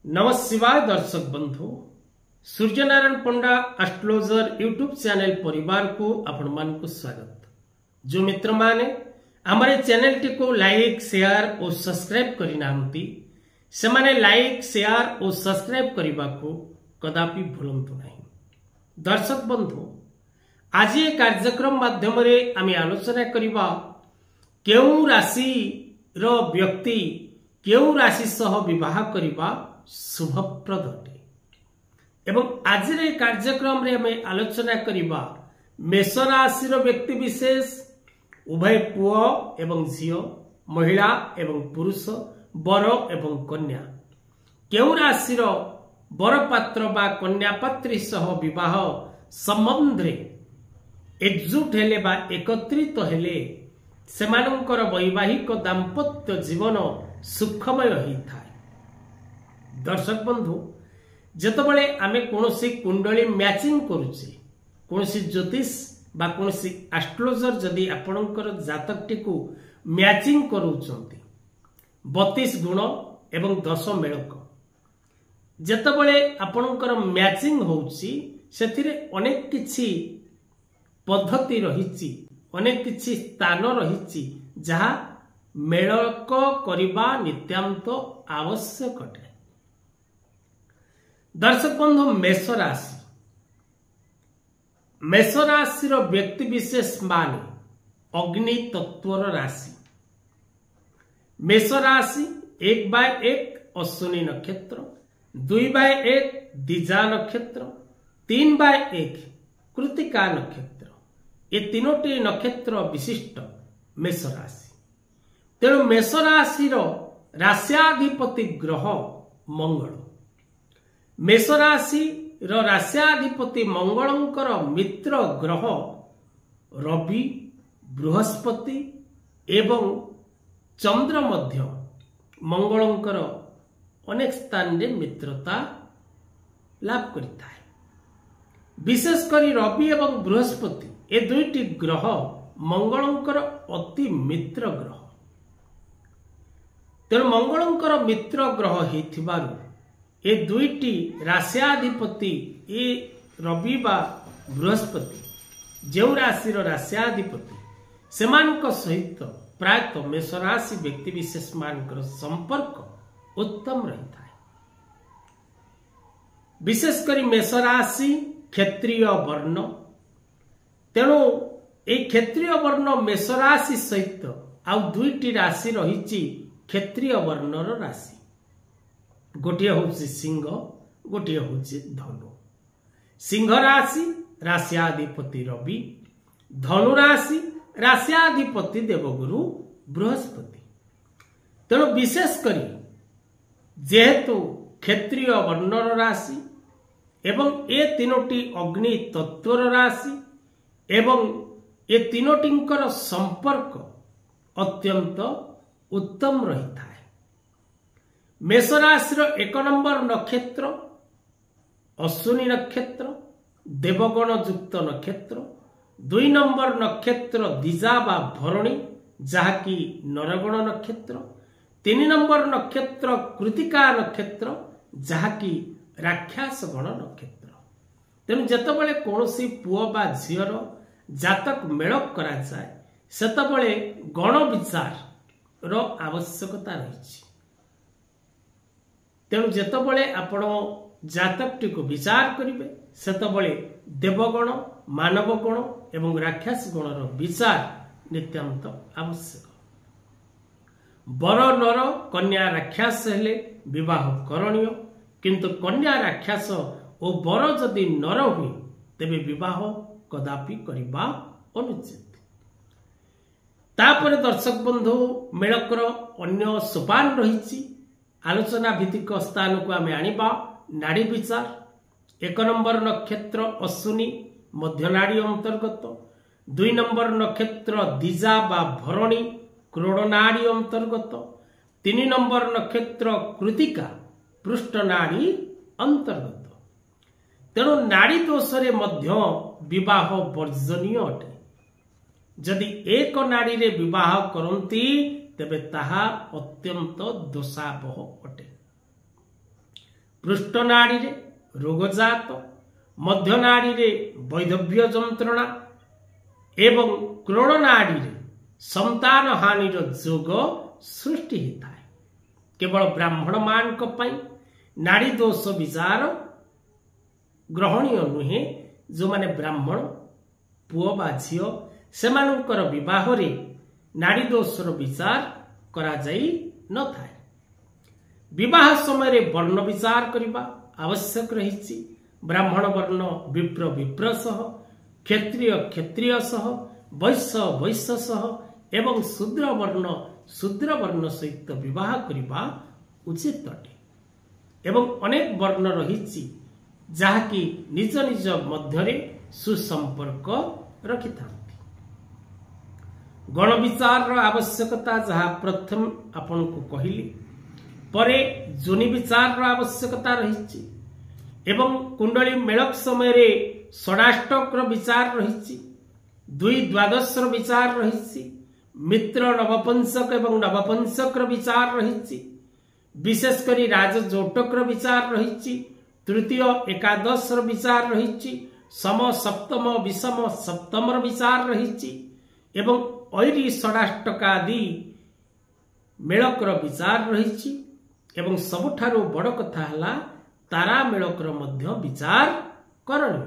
नमः शिवाय दर्शक बंधु सूर्यनारायण पंडा एस्ट्रोलॉजर यूट्यूब चैनल परिवार को आपण मान को स्वागत। जो मित्र माने हमारे चैनल टी को लाइक शेयर और सब्सक्राइब करना से माने लाइक शेयर और सब्सक्राइब करने को कदापि भूलंतु नहीं। दर्शक बंधु आज ये कार्यक्रम माध्यम आम आलोचना करवा केउ राशि रो व्यक्ति केउ राशि सह विवाह करवा शुभप्रद अटे एवं आज कार्यक्रम रे हमें आलोचना करवा मेष राशि व्यक्ति विशेष उभय पुओ एवं झियो महिला एवं पुरुष वर एवं कन्या केउ राशि वर पात्र बा कन्या पात्री सह विवाह संबंध रे एकजुट हेले बा एकत्रित हेले सेमानंकर वैवाहिक दाम्पत्य जीवन सुखमय होता है। दर्शक बंधु जेतबळे आमे कोनोसी कुंडली मैचिंग करूचे कोनोसी ज्योतिष बा कोनोसी एस्ट्रोलॉजर जदि आपणकर जातकटी को मैचिंग करूचंती 32 गुण एवं 10 मेलक जेतबळे आपणकर मैचिंग होउची सेथिरे अनेक किछि पद्धति रहिछि अनेक किछि स्थान रहिछि जहा मेलक करिबा नित्यांत आवश्यक अटे। दर्शक बंधु मेष राशि व्यक्ति विशेष माने अग्नि तत्वर राशि। मेष राशि 1/1 अश्विनी नक्षत्र 2/1 दिजा नक्षत्र 3/1 कृतिका नक्षत्र ये तीनोटी नक्षत्र विशिष्ट मेष राशि। तेणु मेष राशि राश्याधिपति ग्रह मंगल मेष राशि राश्याधिपति मंगलंकर मित्र ग्रह रवि बृहस्पति एवं चंद्र मध्य मंगलंकर अनेक स्थान रे मित्रता लाभ करता है। विशेषकर रवि एवं बृहस्पति ए दुईटी ग्रह मंगलंकर अति मित्र ग्रह। तेणु मंगलंकर मित्र ग्रह हेथिबारु ए दुईटी राश्याधिपति ए रवि बा बृहस्पति जो राशि राश्याधिपति सेमानक सहित प्रायतः मेष राशि व्यक्ति विशेष मानकर संपर्क उत्तम रहता है। विशेषकर मेष राशि क्षत्रिय वर्ण तेणु ए क्षत्रिय वर्ण मेष राशि सहित आउ दुईटी राशि रही क्षत्रिय वर्णर राशि गोटे हूँ सिंह गोटे हूँ धनु। सिंह राशि राश्याधिपति रवि धनु राशि राश्याधिपति देवगुरु बृहस्पति। तेणु विशेषकर जेहेतु क्षत्रिय वर्णर राशि एवं ए तीनोटी अग्नि तत्वर राशि एवं ये तीनोटींकर संपर्क अत्यंत उत्तम रहता है। मेष राशि 1 नंबर नक्षत्र अश्विनी नक्षत्र देवगण युक्त नक्षत्र 2 नंबर नक्षत्र दिजा बा भरणी जहाँकि नरगण नक्षत्र 3 नंबर नक्षत्र कृतिका नक्षत्र जहाँकि राक्षस गण नक्षत्र। तेणु जेतबळे कोनोसी पुओ बा झियर जातक मेलक करा जाए सेतबळे गण विचार रो आवश्यकता रही। तेणु जेतबळे आपण जातकटी को विचार करिवे सेतबळे देवगण मानव गण एवं राक्षस गणर विचार नित्यांत आवश्यक। वर नर कन्या राक्षस हेले विवाह करणीय किंतु कन्या राक्षस और वर जदि नर हुए तेबे विवाह कदापि करबा अनुचित। तापर दर्शक बंधु मेलकर अन्य सोपान रही आलोचना भित्तिक स्थान को आम आनिबा नाड़ी विचार 1 नंबर नक्षत्र अश्विनी मध्य नाड़ी अंतर्गत 2 नंबर नक्षत्र दिजा बा भरणी क्रोड़ नाड़ी अंतर्गत 3 नंबर नक्षत्र कृतिका पृष्ठ नाड़ी अंतर्गत। तेणु नाड़ी दोष रे मध्य विवाह वर्जनीय अटे। जदि एक नाड़ी रे विवाह करती तेबे ताहा अत्यंत दोषावह अटे। पृष्ठनाड़ी रे रोगजात, मध्यनाड़ी रे वैधव्य जंत्रणा एवं क्रोड़नाड़ी रे संतान हानिर जोग सृष्टि होता है। केवल ब्राह्मण मान नाड़ी दोष विचार ग्रहणीय नुहे। जो माने ब्राह्मण पुओ बा झियो सेमानकर विवाह रे नाड़ी दोषर विचार करा जाई न थाए। विवाह समय रे वर्ण विचार करबा आवश्यक रहिछि। ब्राह्मण वर्ण विप्र विप्र सह, क्षत्रिय क्षत्रिय सह, वैश्य वैश्य सह एवं शूद्र वर्ण सहित विवाह करबा उचित अटे। एवं अनेक वर्ण रहिछि जहाँकि निज निज मध्यरे सुसंपर्क रखिथांती। गण विचार आवश्यकता जहाँ प्रथम आपण को कहली, परे जोनि विचार आवश्यकता रहिछि एवं कुंडली मेलक समय रे षडाष्टक विचार रहिछि, 2 द्वादश विचार रहिछि, मित्र नवपंचक एवं नवपंचक विचार रहिछि, विशेष करी राज जोटक विचार रहिछि, तृतीय एकादश विचार रहिछि, सम सप्तम विषम सप्तम विचार रहिछि एवं ऐरी षडाष्टकादि मेलकर विचार रहिछि। एवं सबुठारु बड़ कथा हला तारा मेलकर मध्य विचार करणीय।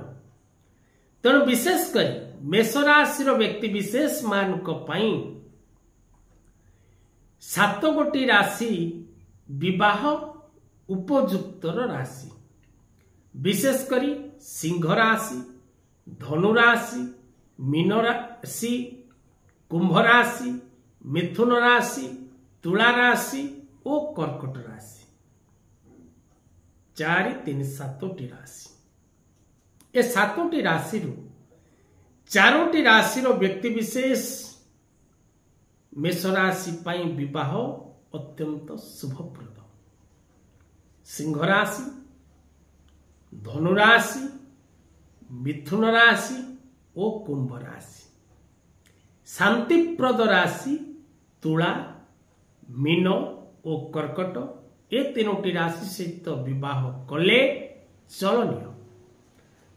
तेणु विशेष करी मेष राशि व्यक्ति विशेष मानक पई 7 गोटी राशि विवाह उपयुक्तर राशि। विशेष करी सिंह राशि, धनु राशि, मीन राशि, कुंभ राशि, मिथुन राशि, तुला राशि और कर्कट राशि। 4 3 7 राशि। ए 7 राशि 4 राशि व्यक्ति विशेष मेष राशि पाई विवाह अत्यंत शुभप्रद। सिंह राशि, धनु राशि, मिथुन राशि और कुंभ राशि। शांतिप्रद राशि तुला, मीन और कर्कट। ए 3 राशि सहित विवाह कले चलनीय।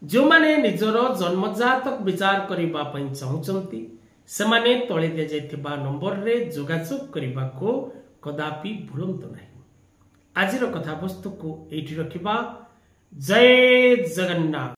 जो माने निजर जन्मजातक विचार करबा पई चाहुचंती सेमाने तळे दे जायथिबा नंबर रे जोगाजोग करबा को कदापि भूलंतु नाही। आजिर कथा वस्तु को एठी रखिबा। जय जगन्नाथ।